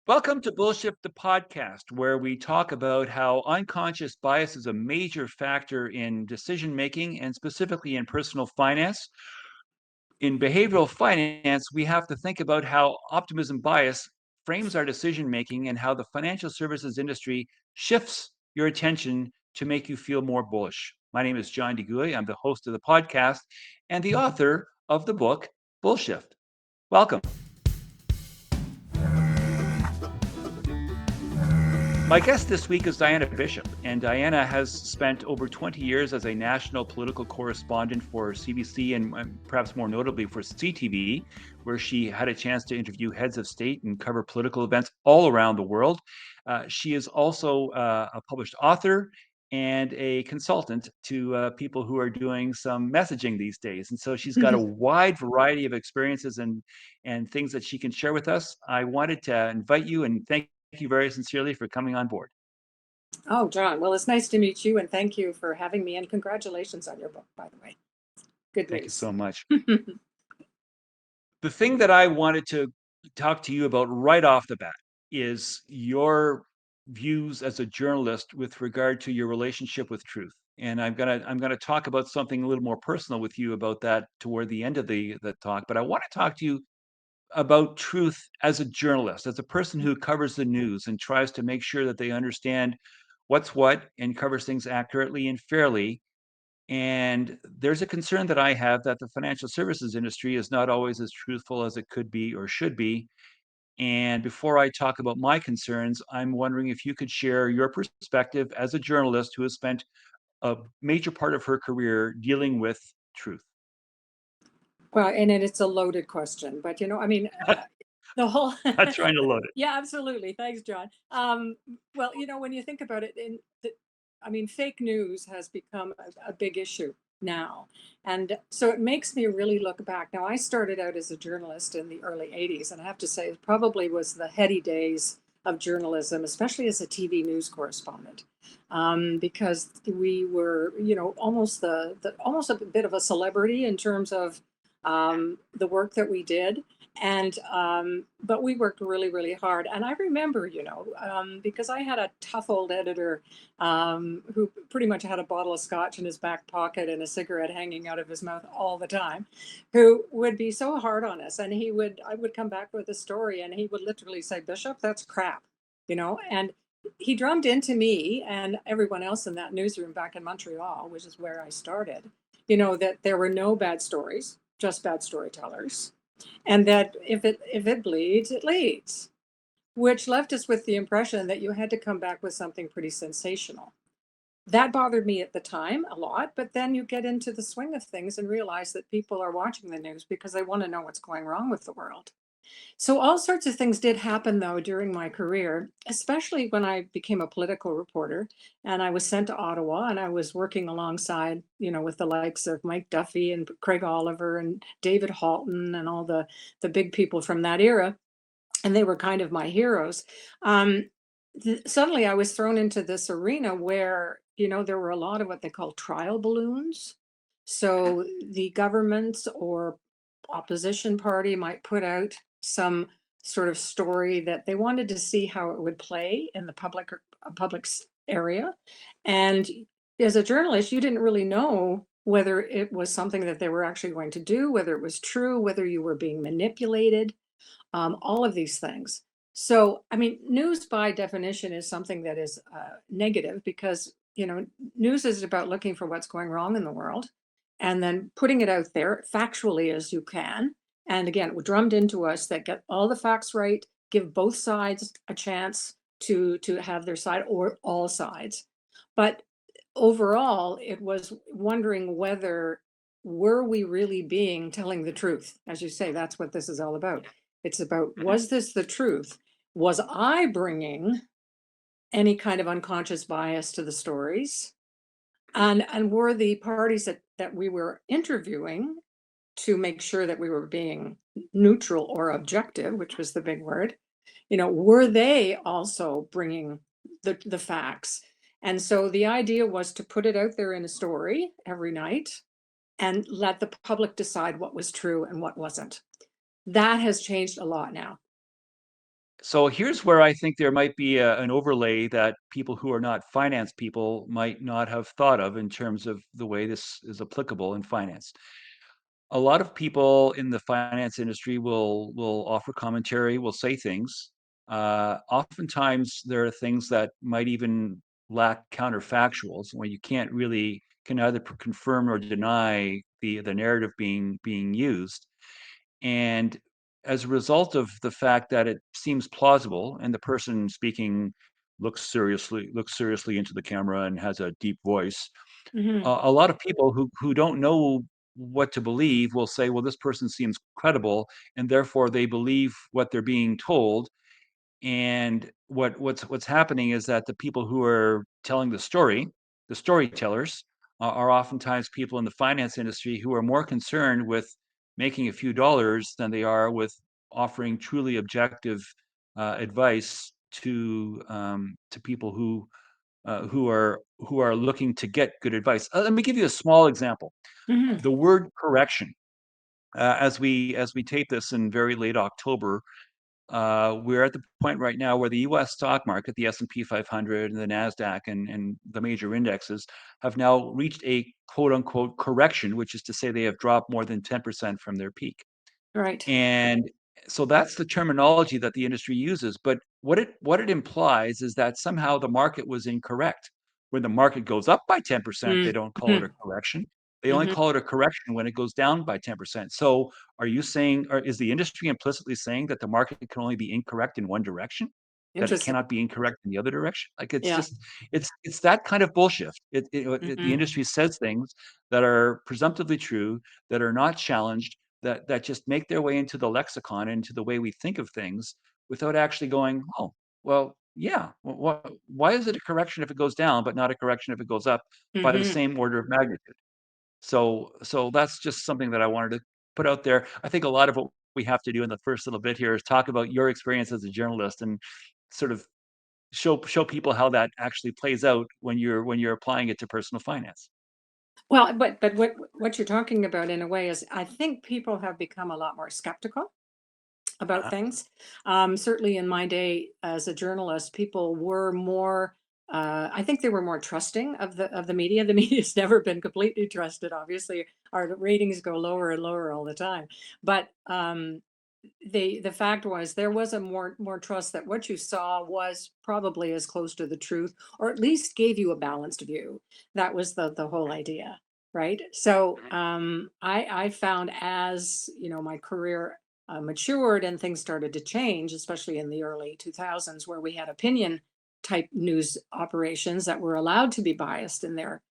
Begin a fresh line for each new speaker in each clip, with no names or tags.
Welcome to Bullshit the podcast, where we talk about how unconscious bias is a major factor in decision making and specifically in personal finance. In behavioral finance, we have to think about how optimism bias frames our decision making and how the financial services industry shifts your attention to make you feel more bullish. My name is John DeGuy. I'm the host of the podcast and the author of the book Bullshift. Welcome. My guest this week is Diana Bishop, and Diana has spent over 20 years as a national political correspondent for CBC and perhaps more notably for CTV, where she had a chance to interview heads of state and cover political events all around the world. She is also a published author and a consultant to people who are doing some messaging these days. And so she's got a wide variety of experiences and things that she can share with us. I wanted to invite you and thank you very sincerely for coming on board.
Oh, John. Well, it's nice to meet you, and thank you for having me. And congratulations on your book, by the way. Good
Thank you
news.
so much. The thing that I wanted to talk to you about right off the bat is your views as a journalist with regard to your relationship with truth. And I'm gonna talk about something a little more personal with you about that toward the end of the talk. But I want to talk to you about truth as a journalist, as a person who covers the news and tries to make sure that they understand what's what and covers things accurately and fairly. And there's a concern that I have that the financial services industry is not always as truthful as it could be or should be. And before I talk about my concerns, I'm wondering if you could share your perspective as a journalist who has spent a major part of her career dealing with truth.
Well, and it's a loaded question, but the whole.
Not trying to load it.
Yeah, absolutely. Thanks, John. Well, when you think about it, fake news has become a big issue now, and so it makes me really look back. Now, I started out as a journalist in the early '80s, and I have to say, it probably was the heady days of journalism, especially as a TV news correspondent, because we were, almost almost a bit of a celebrity in terms of the work that we did. And but we worked really, really hard. And I remember, because I had a tough old editor who pretty much had a bottle of scotch in his back pocket and a cigarette hanging out of his mouth all the time, who would be so hard on us. And I would come back with a story, and he would literally say, "Bishop, that's crap," and he drummed into me and everyone else in that newsroom back in Montreal, which is where I started, that there were no bad stories, just bad storytellers, and that if it bleeds, it leads, which left us with the impression that you had to come back with something pretty sensational. That bothered me at the time a lot, but then you get into the swing of things and realize that people are watching the news because they want to know what's going wrong with the world. So all sorts of things did happen though during my career, especially when I became a political reporter and I was sent to Ottawa, and I was working alongside, with the likes of Mike Duffy and Craig Oliver and David Halton and all the big people from that era, and they were kind of my heroes. Um, Suddenly I was thrown into this arena where, there were a lot of what they call trial balloons. So the government or opposition party might put out some sort of story that they wanted to see how it would play in the public area. And as a journalist, you didn't really know whether it was something that they were actually going to do, whether it was true, whether you were being manipulated, all of these things. So, news by definition is something that is negative because, news is about looking for what's going wrong in the world and then putting it out there factually as you can. And again, drummed into us that get all the facts right, give both sides a chance to have their side or all sides. But overall, it was wondering whether were we really being telling the truth? As you say, that's what this is all about. It's about, was this the truth? Was I bringing any kind of unconscious bias to the stories? And were the parties that we were interviewing to make sure that we were being neutral or objective, which was the big word, were they also bringing the facts? And so the idea was to put it out there in a story every night and let the public decide what was true and what wasn't. That has changed a lot now.
So here's where I think there might be an overlay that people who are not finance people might not have thought of in terms of the way this is applicable in finance. A lot of people in the finance industry will offer commentary, will say things. Oftentimes, there are things that might even lack counterfactuals, where you can't really can either confirm or deny the narrative being used. And as a result of the fact that it seems plausible, and the person speaking looks seriously into the camera and has a deep voice,
Hmm.
a lot of people who don't know what to believe will say, "Well, this person seems credible," and therefore they believe what they're being told. And what's happening is that the people who are telling the story, the storytellers, are oftentimes people in the finance industry who are more concerned with making a few dollars than they are with offering truly objective advice to people who are looking to get good advice. Let me give you a small example.
Hmm.
The word correction. As we tape this in very late October, we're at the point right now where the U.S. stock market, the S&P 500, and the Nasdaq, and the major indexes have now reached a quote unquote correction, which is to say they have dropped more than 10% from their peak.
Right.
And so that's the terminology that the industry uses. But what it implies is that somehow the market was incorrect. When the market goes up by 10%, they don't call it a
Hmm.
correction. They only
Hmm.
call it a correction when it goes down by 10%. So are you saying, or is the industry implicitly saying that the market can only be incorrect in one direction? That it
Interesting.
cannot be incorrect in the other direction? Like it's
Yeah.
just it's that kind of bullshit. The
Hmm.
industry says things that are presumptively true, that are not challenged, that just make their way into the lexicon, into the way we think of things, without actually going, oh, well, yeah. Why is it a correction if it goes down, but not a correction if it goes up by the
Hmm.
same order of magnitude? So that's just something that I wanted to put out there. I think a lot of what we have to do in the first little bit here is talk about your experience as a journalist and sort of show people how that actually plays out when you're applying it to personal finance.
Well, but what you're talking about in a way is, I think people have become a lot more skeptical about
Uh-huh.
things. Certainly in my day as a journalist, people were more. I think they were more trusting of the media. The media's never been completely trusted. Obviously, our ratings go lower and lower all the time. But the fact was, there was a more trust that what you saw was probably as close to the truth, or at least gave you a balanced view. That was the whole idea, right? So I found, as my career matured and things started to change, especially in the early 2000s, where we had opinion type news operations that were allowed to be biased in their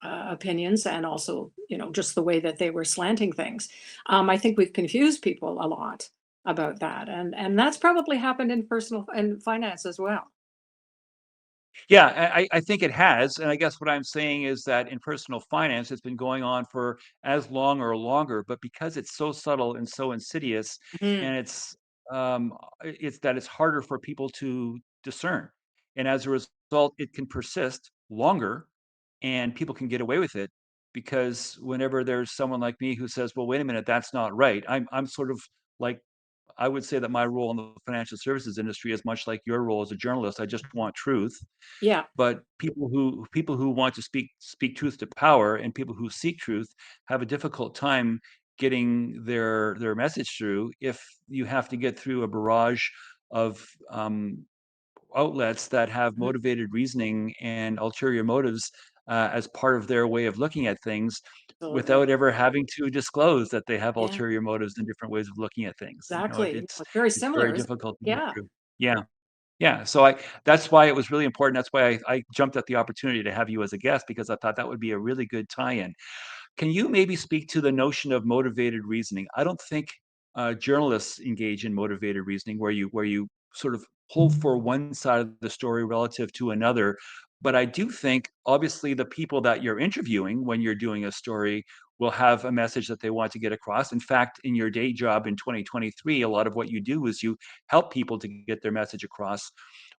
opinions, and also just the way that they were slanting things. I think we've confused people a lot about that, and that's probably happened in personal and finance as well.
Yeah, I think it has, and I guess what I'm saying is that in personal finance, it's been going on for as long or longer, but because it's so subtle and so insidious,
Mhm.
and it's that it's harder for people to discern, and as a result, it can persist longer, and people can get away with it because whenever there's someone like me who says, "Well, wait a minute, that's not right," I'm sort of like I would say that my role in the financial services industry is much like your role as a journalist. I just want truth,
Yeah.
but people who want to speak truth to power, and people who seek truth have a difficult time getting their message through if you have to get through a barrage of outlets that have
Mhm.
motivated reasoning and ulterior motives as part of their way of looking at things,
Absolutely.
without ever having to disclose that they have
Yeah.
ulterior motives and different ways of looking at things.
Exactly.
It's
It's very
it's very
similar, isn't
difficult to
it?
get
Yeah.
through. Yeah. Yeah, so I that's why it was really important. That's why I jumped at the opportunity to have you as a guest, because I thought that would be a really good tie-in. Can you maybe speak to the notion of motivated reasoning? I don't think journalists engage in motivated reasoning where you sort of pull for one side of the story relative to another. But I do think, obviously, the people that you're interviewing when you're doing a story will have a message that they want to get across. In fact, in your day job in 2023, a lot of what you do is you help people to get their message across.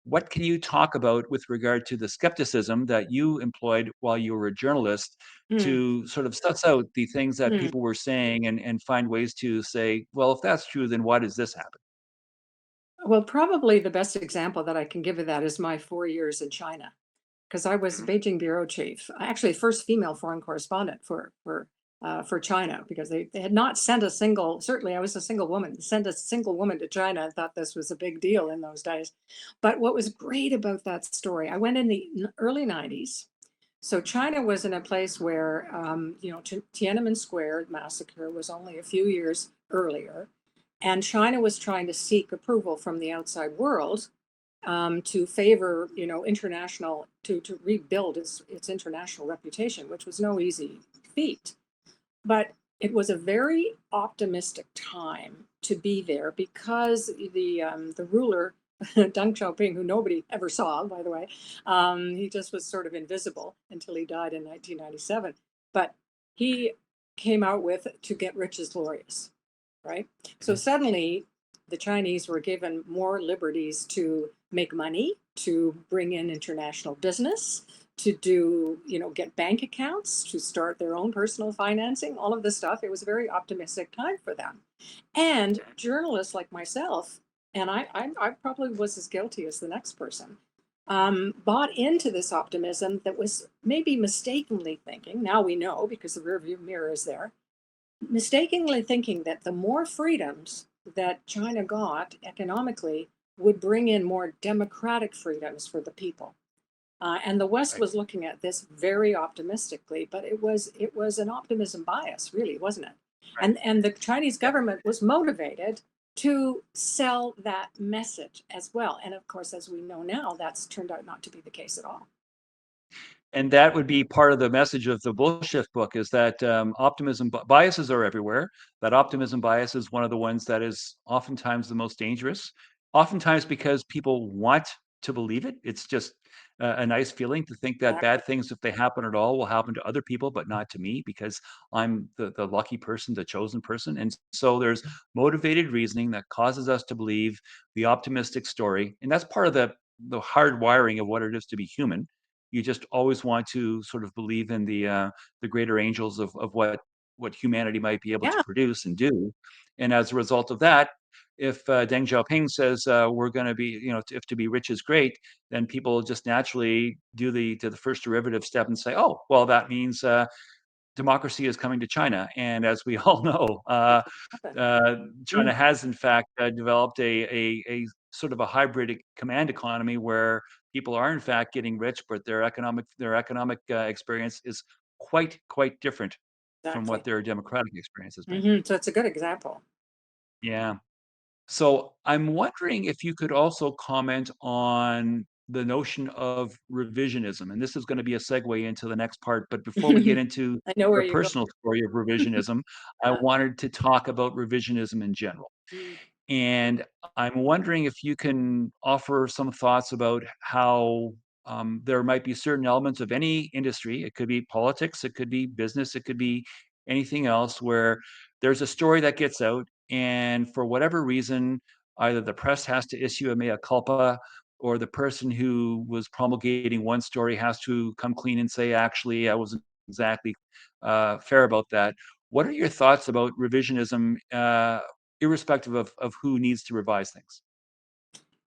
What can you talk about with regard to the skepticism that you employed while you were a journalist
Mm.
to sort of suss out the things that
Mm.
people were saying, and find ways to say, well, if that's true, then why does this happen?
Well, probably the best example that I can give of that is my 4 years in China, because I was
Mhm.
Beijing bureau chief, actually first female foreign correspondent for China, because they had not sent a single. Certainly, I was a single woman. Send a single woman to China. I thought this was a big deal in those days. But what was great about that story, I went in the early '90s. So China was in a place where, Tiananmen Square massacre was only a few years earlier, and China was trying to seek approval from the outside world to favor, international to rebuild its international reputation, which was no easy feat. But it was a very optimistic time to be there because the ruler Deng Xiaoping, who nobody ever saw, by the way, he just was sort of invisible until he died in 1997. But he came out with "To get rich is glorious," right? So
Mhm.
suddenly, the Chinese were given more liberties to make money, to bring in international business, to do, get bank accounts, to start their own personal financing, all of this stuff. It was a very optimistic time for them. And journalists like myself, and I probably was as guilty as the next person, bought into this optimism that was maybe mistakenly thinking, now we know because the rearview mirror is there, mistakenly thinking that the more freedoms that China got economically would bring in more democratic freedoms for the people. And the West
Right.
was looking at this very optimistically, but it was an optimism bias, really, wasn't it?
Right.
And the Chinese
Yeah.
government was motivated to sell that message as well. And of course, as we know now, that's turned out not to be the case at all.
And that would be part of the message of the bullshit book is that optimism biases are everywhere. That optimism bias is one of the ones that is oftentimes the most dangerous. Oftentimes because people want to believe it. It's just a nice feeling to think that
Exactly.
bad things, if they happen at all, will happen to other people, but not to me because I'm the lucky person, the chosen person. And so there's motivated reasoning that causes us to believe the optimistic story, and that's part of the hard wiring of what it is to be human. You just always want to sort of believe in the greater angels of what humanity might be able to
Yeah,
produce and do. And as a result of that, if Deng Xiaoping says we're going to be, if to be rich is great, then people just naturally do the first derivative step and say, oh, well, that means democracy is coming to China. And as we all know,
happened.
uh,
Mm,
China has in fact developed a sort of a hybrid command economy where people are in fact getting rich, but their economic experience is quite different from what
exactly.
their democratic experience has been.
So it's a good example.
Yeah. So I'm wondering if you could also comment on the notion of revisionism. And this is going to be a segue into the next part. But before we get into
I know where
your
you go.
personal story of revisionism, I
Uh,
wanted to talk about revisionism in general.
mm.
And I'm wondering if you can offer some thoughts about how there might be certain elements of any industry. It could be politics, it could be business, it could be anything else where there's a story that gets out, and for whatever reason, either the press has to issue a mea culpa, or the person who was promulgating one story has to come clean and say, actually, I wasn't exactly fair about that. What are your thoughts about revisionism? Irrespective of who needs to revise things.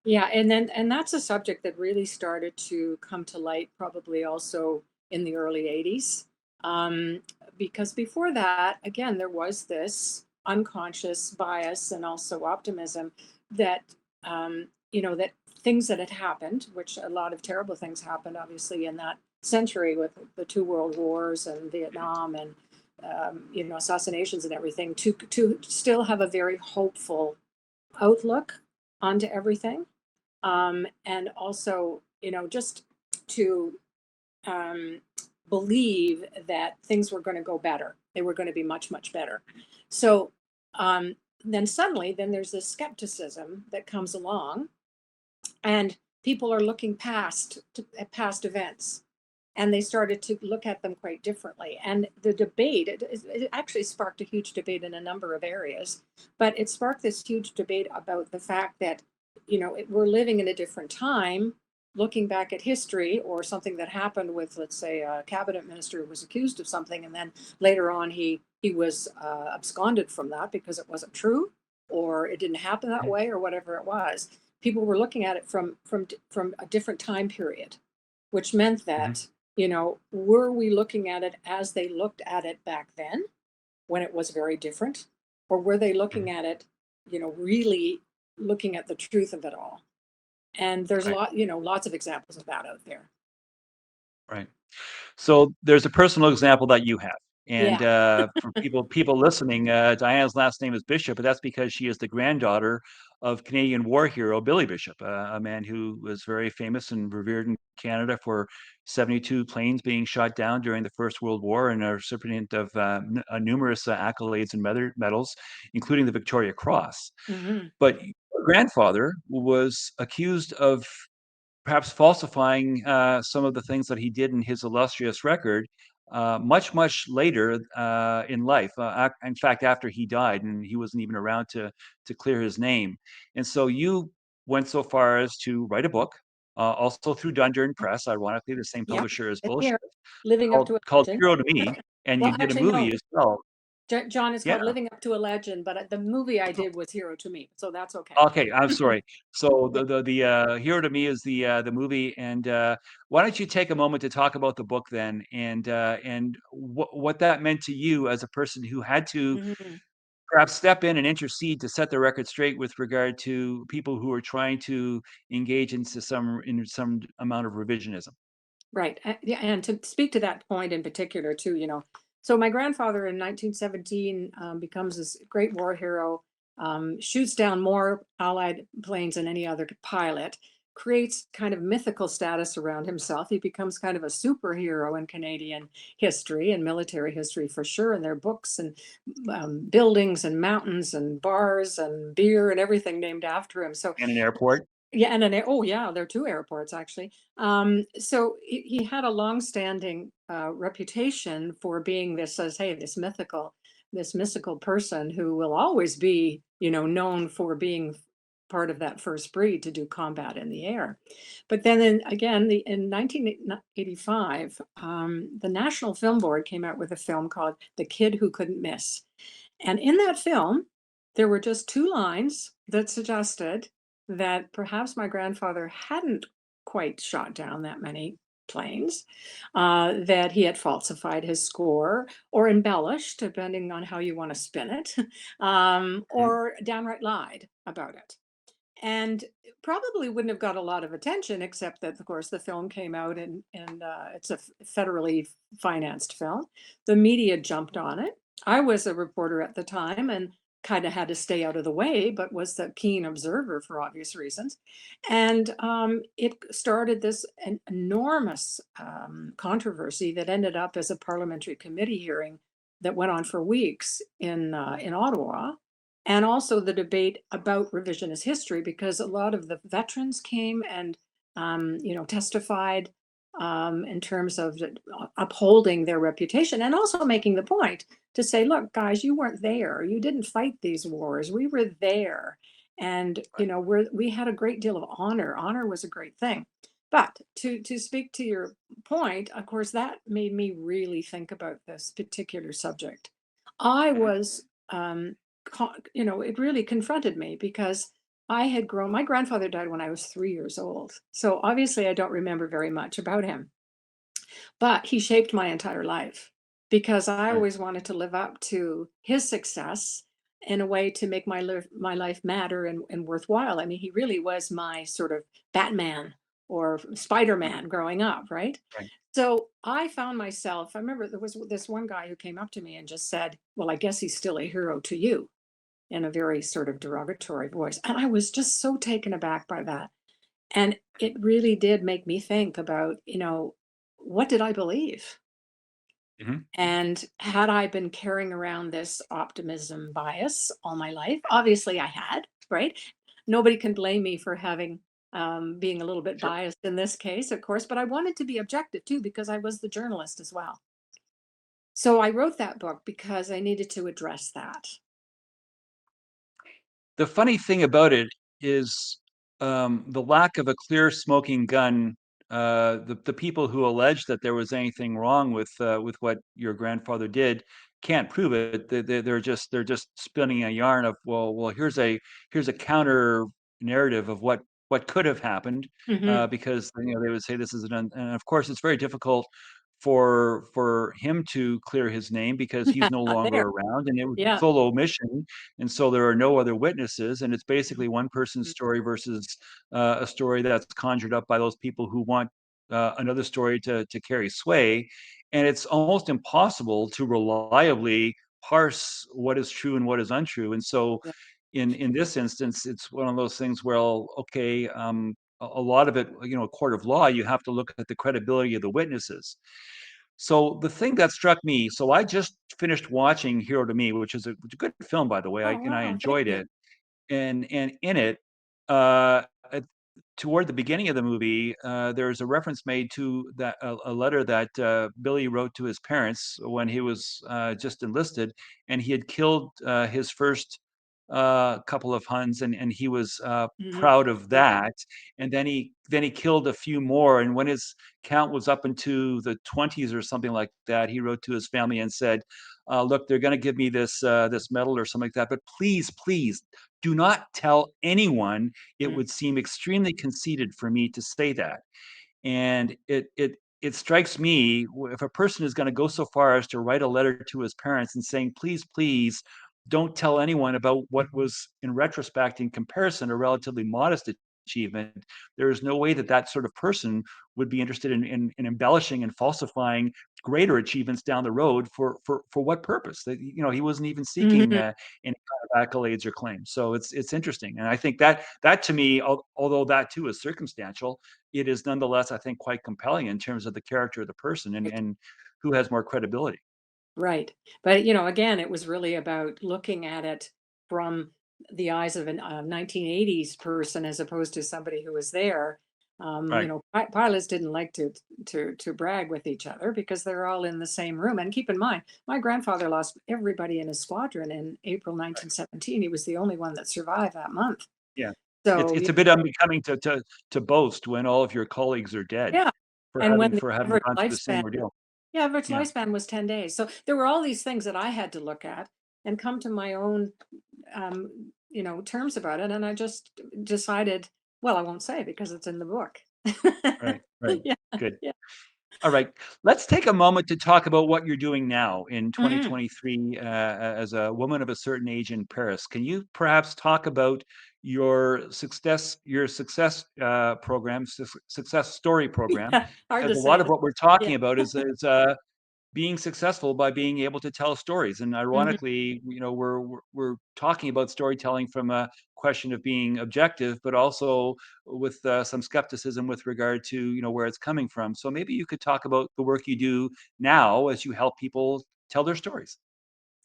Yeah, and that's a subject that really started to come to light probably also in the early '80s. Um, because before that, again, there was this unconscious bias and also optimism that that things that had happened, which a lot of terrible things happened, obviously, in that century with the two world wars and Vietnam and assassinations and everything, to still have a very hopeful outlook onto everything, and also just to um, believe that things were going to go better, they were going to be much much better. So um, then suddenly then there's this skepticism that comes along, and people are looking at past events, and they started to look at them quite differently. And the debate, it actually sparked a huge debate in a number of areas, but it sparked this huge debate about the fact that, we're living in a different time, looking back at history or something that happened with, let's say, a cabinet minister who was accused of something, and then later on he was absconded from that because it wasn't true or it didn't happen that
Mhm.
way or whatever it was. people were looking at it from a different time period, which meant
Mhm.
that, were we looking at it as they looked at it back then when it was very different, or were they looking
Mhm.
at it, really looking at the truth of it all? And there's
Right,
lots of examples of that out there.
right. So there's a personal example that you have, and
Yeah.
for people listening, Diana's last name is Bishop, but that's because she is the granddaughter of Canadian war hero Billy Bishop, a man who was very famous and revered in Canada for 72 planes being shot down during the First World War, and a recipient of numerous accolades and medals, including the Victoria Cross.
Hmm.
But your grandfather was accused of perhaps falsifying some of the things that he did in his illustrious record much later in life. In fact, after he died, and he wasn't even around to clear his name. And so you went so far as to write a book, also through Dundurn Press, ironically the same
Yep.
publisher as
It's
Bullshit,
here, living up to a
called
legend.
Hero to Me, and
Well,
you did a
actually,
movie
no.
as well.
John, it's
Yeah.
called Living Up to a Legend, but the movie I did was Hero to Me, so that's okay.
Okay, I'm sorry. So
Yeah.
the Hero to Me is the movie, and why don't you take a moment to talk about the book then, and what that meant to you as a person who had to
Mhm.
perhaps step in and intercede to set the record straight with regard to people who are trying to engage in some amount of revisionism.
Right. Yeah, and to speak to that point in particular, too, so my grandfather in 1917 becomes this great war hero, shoots down more Allied planes than any other pilot, creates kind of mythical status around himself. He becomes kind of a superhero in Canadian history and military history for sure. And there are books and buildings and mountains and bars and beer and everything named after him. So
In an airport.
yeah, and oh yeah, there are two airports actually. So he had a long-standing reputation for being this, as hey, this mystical person who will always be, known for being part of that first breed to do combat in the air. But then, in 1985, the National Film Board came out with a film called "The Kid Who Couldn't Miss," and in that film, there were just two lines that suggested that perhaps my grandfather hadn't quite shot down that many planes, that he had falsified his score or embellished, depending on how you want to spin it,
Mhm.
or downright lied about it. And it probably wouldn't have got a lot of attention, except that, of course, the film came out and it's a federally financed film. The media jumped on it. I was a reporter at the time and kind of had to stay out of the way, but was the keen observer for obvious reasons. And it started this enormous controversy that ended up as a parliamentary committee hearing that went on for weeks in Ottawa, and also the debate about revisionist history, because a lot of the veterans came and testified in terms of upholding their reputation, and also making the point to say, look guys, you weren't there, you didn't fight these wars, we were there. And we had a great deal of honor was a great thing. But to speak to your point, of course, that made me really think about this particular subject. I
Mhm.
was it really confronted me because I had grown. My grandfather died when I was 3 years old. So obviously, I don't remember very much about him, but he shaped my entire life because I
Right.
always wanted to live up to his success in a way to make my life matter and worthwhile. I mean, he really was my sort of Batman or
Right.
Spider-Man growing up, right?
Right.
So I found myself, I remember there was this one guy who came up to me and just said, well, I guess he's still a hero to you, in a very sort of derogatory voice. And I was just so taken aback by that. And it really did make me think about, what did I believe?
Mhm.
And had I been carrying around this optimism bias all my life? Obviously, I had, right? Nobody can blame me for having being a little bit
Sure.
biased in this case, of course, but I wanted to be objective too because I was the journalist as well. So I wrote that book because I needed to address that.
The funny thing about it is, the lack of a clear smoking gun. The people who allege that there was anything wrong with what your grandfather did can't prove it. They're just spinning a yarn of, well, here's a counter narrative of what what could have happened,
Hmm.
because, they would say this is and of course, it's very difficult for him to clear his name because he's no
Not
longer
there.
around, and it was
Yeah.
solo mission, and so there are no other witnesses, and it's basically one person's
Mhm.
story versus, a story that's conjured up by those people who want, another story to carry sway, and it's almost impossible to reliably parse what is true and what is untrue, and so
Yeah.
in this instance, it's one of those things where, okay, a lot of it, a court of law, you have to look at the credibility of the witnesses. So the thing that struck me, so I just finished watching Hero to Me, which is a good film, by the way,
Oh,
and I
wow. Thank
enjoyed
you.
it. And in it, uh, at toward the beginning of the movie, there's a reference made to a letter that, Billy wrote to his parents when he was, just enlisted, and he had killed, his first, couple of Huns, and he was,
Hmm.
proud of that, and then he killed a few more, and when his count was up into the 20s or something like that, he wrote to his family and said, "Look, they're gonna give me this medal or something like that, but please, please do not tell anyone. It would seem extremely conceited for me to say that." And it strikes me, if a person is going to go so far as to write a letter to his parents and saying, "Please, please, don't tell anyone about what was, in retrospect, in comparison, a relatively modest achievement." There is no way that that sort of person would be interested in embellishing and falsifying greater achievements down the road for what purpose? That, he wasn't even seeking,
Hmm.
any kind of accolades or claims. So it's interesting, and I think that to me, although that too is circumstantial, it is nonetheless, I think, quite compelling in terms of the character of the person and
Right.
and who has more credibility.
Right. But, again, it was really about looking at it from the eyes of a 1980s person as opposed to somebody who was there.
Right.
Pilots didn't like to brag with each other because they're all in the same room. And keep in mind, my grandfather lost everybody in his squadron in April
Right.
1917. He was the only one that survived that month.
Yeah. It's
So,
it's a bit unbecoming to boast when all of your colleagues are dead
yeah.
for
And when
having
the
for having
average
gone through the
lifespan
same ordeal.
Yeah, average
Yeah.
lifespan was 10 days. So there were all these things that I had to look at and come to my own, terms about it. And I just decided, well, I won't say because it's in the book.
Right, right.
Yeah,
Good.
yeah.
All right. Let's take a moment to talk about what you're doing now in
Mhm.
2023, as a woman of a certain age in Paris. Can you perhaps talk about your success program, success story program?
Yeah, hard
Because
to
a lot
say.
of what we're
Yeah.
talking about is being successful by being able to tell stories. And
Mhm.
ironically, we're talking about storytelling from a question of being objective, but also with, some skepticism with regard to, where it's coming from. So maybe you could talk about the work you do now as you help people tell their stories.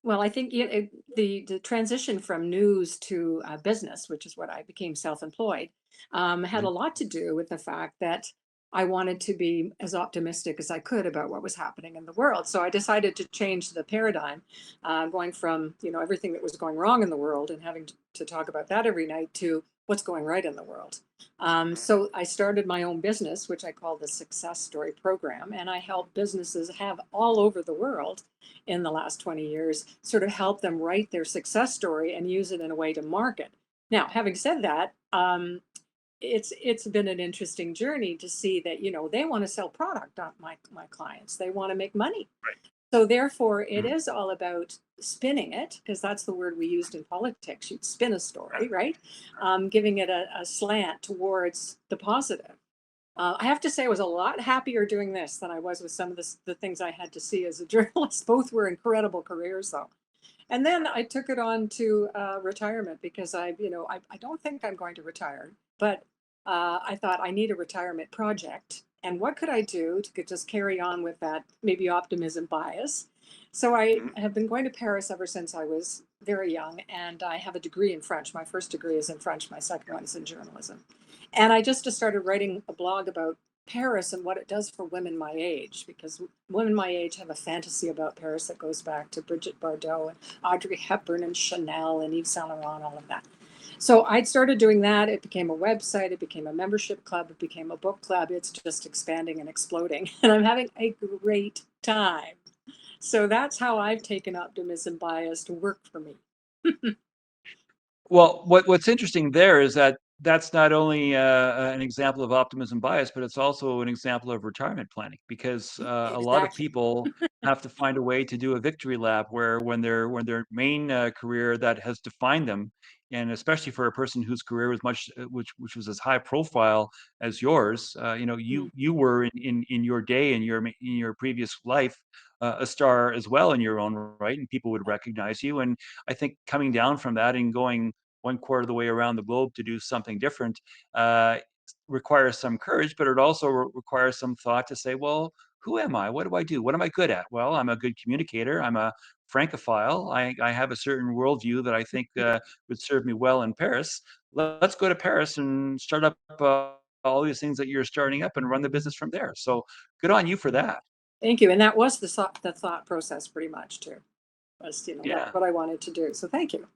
Well, I think the transition from news to business, which is what I became self-employed, had
Mhm.
a lot to do with the fact that I wanted to be as optimistic as I could about what was happening in the world. So I decided to change the paradigm, going from everything that was going wrong in the world and having to talk about that every night to what's going right in the world. So I started my own business, which I call the Success Story Program, and I help businesses have all over the world in the last 20 years, sort of help them write their success story and use it in a way to market. Now, having said that, it's been an interesting journey to see that they want to sell product. My clients, they want to make money.
Right.
So therefore, it
Mhm.
is all about spinning it because that's the word we used in politics. You'd spin a story, right? Giving it a slant towards the positive. I have to say, I was a lot happier doing this than I was with some of the things I had to see as a journalist. Both were incredible careers, though. And then I took it on to retirement because I don't think I'm going to retire, but I thought I need a retirement project. And what could I do to just carry on with that maybe optimism bias? So I
Mhm.
have been going to Paris ever since I was very young, and I have a degree in French. My first degree is in French, my second one is in journalism. And I just started writing a blog about Paris and what it does for women my age, because women my age have a fantasy about Paris that goes back to Brigitte Bardot and Audrey Hepburn and Chanel and Yves Saint Laurent, all of that. So I'd started doing that. It became a website, it became a membership club, it became a book club. It's just expanding and exploding. And I'm having a great time. So that's how I've taken optimism bias to work for me.
Well, what's interesting there is that that's not only an example of optimism bias, but it's also an example of retirement planning because a lot of
Exactly.
people have to find a way to do a victory lap where when their main career that has defined them, and especially for a person whose career was which was as high profile as yours,
Mm.
you were in your day in your previous life. A star as well in your own right, and people would recognize you. And I think coming down from that and going one quarter of the way around the globe to do something different uh, requires some courage, but it also requires some thought to say, well, who am I? What do I do? What am I good at? Well, I'm a good communicator. I'm a francophile. I have a certain worldview that I think
Yeah.
would serve me well in Paris. Let's go to Paris and start up all these things that you're starting up and run the business from there. So good on you for that.
Thank you. And that was the thought process pretty much too. Was, that's
Yeah.
what I wanted to do. So thank you.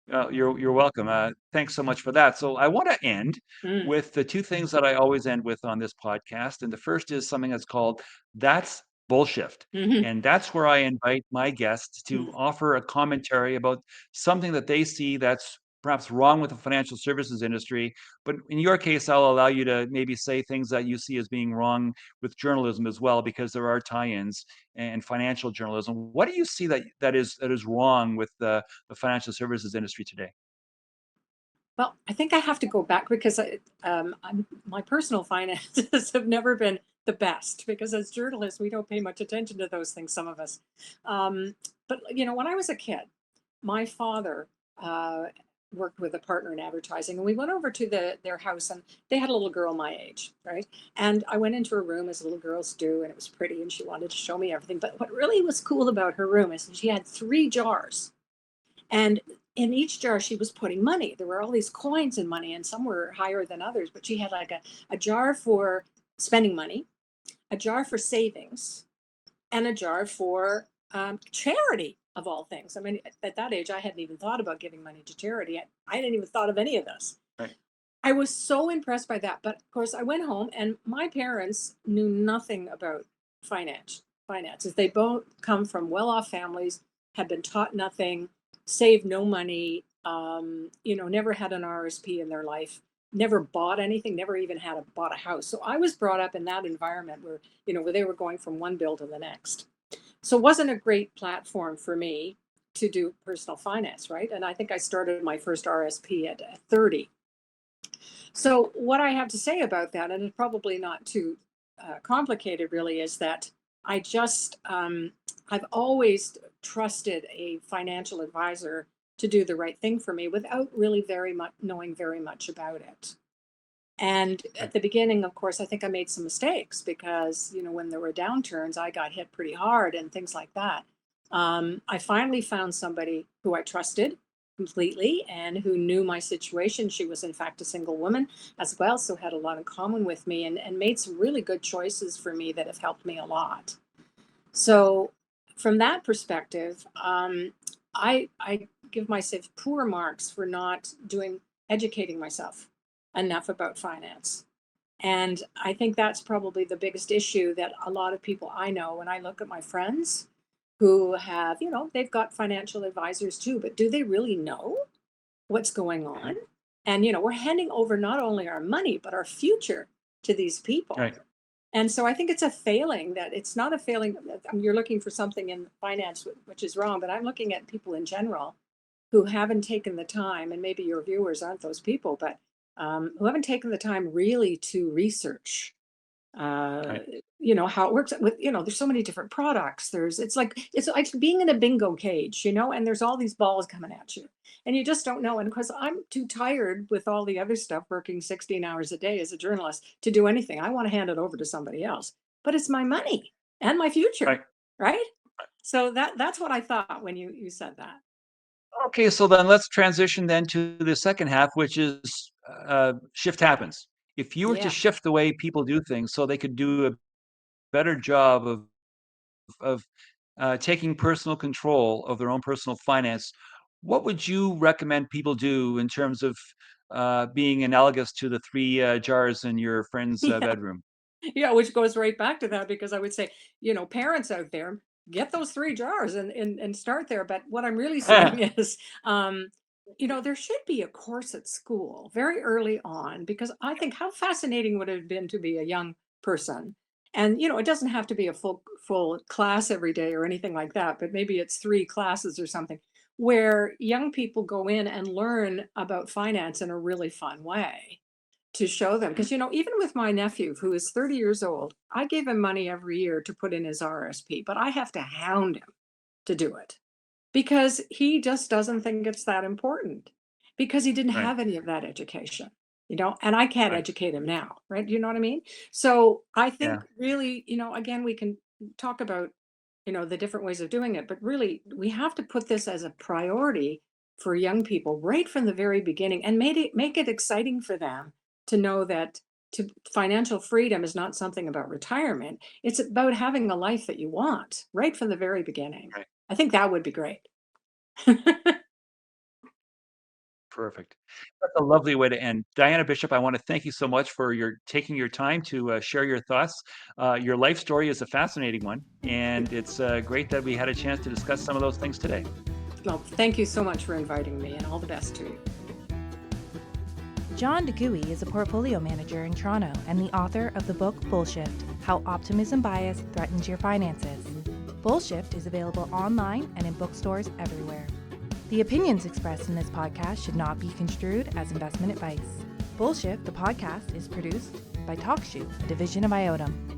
You're welcome. Thanks so much for that. So I want to end
Mm.
with the two things that I always end with on this podcast, and the first is something that's called "That's Bullshit,"
Hmm.
and that's where I invite my guests to offer a commentary about something that they see that's perhaps wrong with the financial services industry. But in your case, I'll allow you to maybe say things that you see as being wrong with journalism as well, because there are tie-ins and financial journalism. What do you see that is wrong with the financial services industry today?
Well, I think I have to go back because my personal finances have never been the best because as journalists, we don't pay much attention to those things, some of us. Um, but, when I was a kid, my father uh, worked with a partner in advertising, and we went over to their house, and they had a little girl my age, right? And I went into her room as little girls do, and it was pretty, and she wanted to show me everything. But what really was cool about her room is she had three jars, and in each jar, she was putting money. There were all these coins and money, and some were higher than others. But she had like a jar for spending money, a jar for savings, and a jar for charity, of all things. I mean, at that age, I hadn't even thought about giving money to charity. I hadn't even thought of any of this.
Right.
I was so impressed by that. But of course, I went home, and my parents knew nothing about finances. They both come from well-off families, had been taught nothing, saved no money, never had an RSP in their life, never bought anything, never even bought a house. So I was brought up in that environment where they were going from one bill to the next. So it wasn't a great platform for me to do personal finance, right? And I think I started my first RSP at 30. So, what I have to say about that, and it's probably not too complicated, really, is that I just, I've always trusted a financial advisor to do the right thing for me without really very much knowing very much about it. And
Right.
at the beginning, of course, I think I made some mistakes because, when there were downturns, I got hit pretty hard and things like that. I finally found somebody who I trusted completely and who knew my situation. She was, in fact, a single woman as well, so had a lot in common with me and made some really good choices for me that have helped me a lot. So, from that perspective, I give myself poor marks for not educating myself enough about finance. And I think that's probably the biggest issue that a lot of people I know when I look at my friends who have, they've got financial advisors too, but do they really know what's going
Mhm.
on? And, we're handing over not only our money, but our future to these people.
Right.
And so I think it's a failing that it's not a failing. You're looking for something in finance, which is wrong, but I'm looking at people in general who haven't taken the time, and maybe your viewers aren't those people, but who haven't taken the time really to research uh,
Right.
how it works with, there's so many different products. It's like being in a bingo cage, and there's all these balls coming at you. And you just don't know. And because I'm too tired with all the other stuff, working 16 hours a day as a journalist to do anything, I want to hand it over to somebody else. But it's my money and my future,
Right.
right? So that's what I thought when you said that.
Okay, so then let's transition then to the second half, which is shift happens. If you were to
Yeah.
shift the way people do things so they could do a better job of taking personal control of their own personal finance, what would you recommend people do in terms of being analogous to the three jars in your friend's
Yeah.
bedroom?
Yeah, which goes right back to that because I would say, parents out there, get those three jars and start there. But what I'm really saying is, There should be a course at school very early on, because I think how fascinating would it have been to be a young person. And it doesn't have to be a full class every day or anything like that, but maybe it's 3 classes or something where young people go in and learn about finance in a really fun way to show them. Because even with my nephew who is 30 years old, I gave him money every year to put in his RSP, but I have to hound him to do it because he just doesn't think it's that important, because he didn't
Right.
have any of that education, and I can't
Right.
educate him now, right? You know what I mean? So I
Yeah.
think really, again, we can talk about, the different ways of doing it, but really we have to put this as a priority for young people right from the very beginning, and make it exciting for them to know that financial freedom is not something about retirement. It's about having a life that you want right from the very beginning.
Right.
I think that would be great.
Perfect. That's a lovely way to end. Diana Bishop, I want to thank you so much for your taking your time to share your thoughts. Your life story is a fascinating one, and it's great that we had a chance to discuss some of those things today.
Well, thank you so much for inviting me, and all the best to you.
John DeGooey is a portfolio manager in Toronto and the author of the book Bullshift: How Optimism Bias Threatens Your Finances. Bullshift is available online and in bookstores everywhere. The opinions expressed in this podcast should not be construed as investment advice. Bullshift, the podcast, is produced by TalkShoe, a division of IOTM.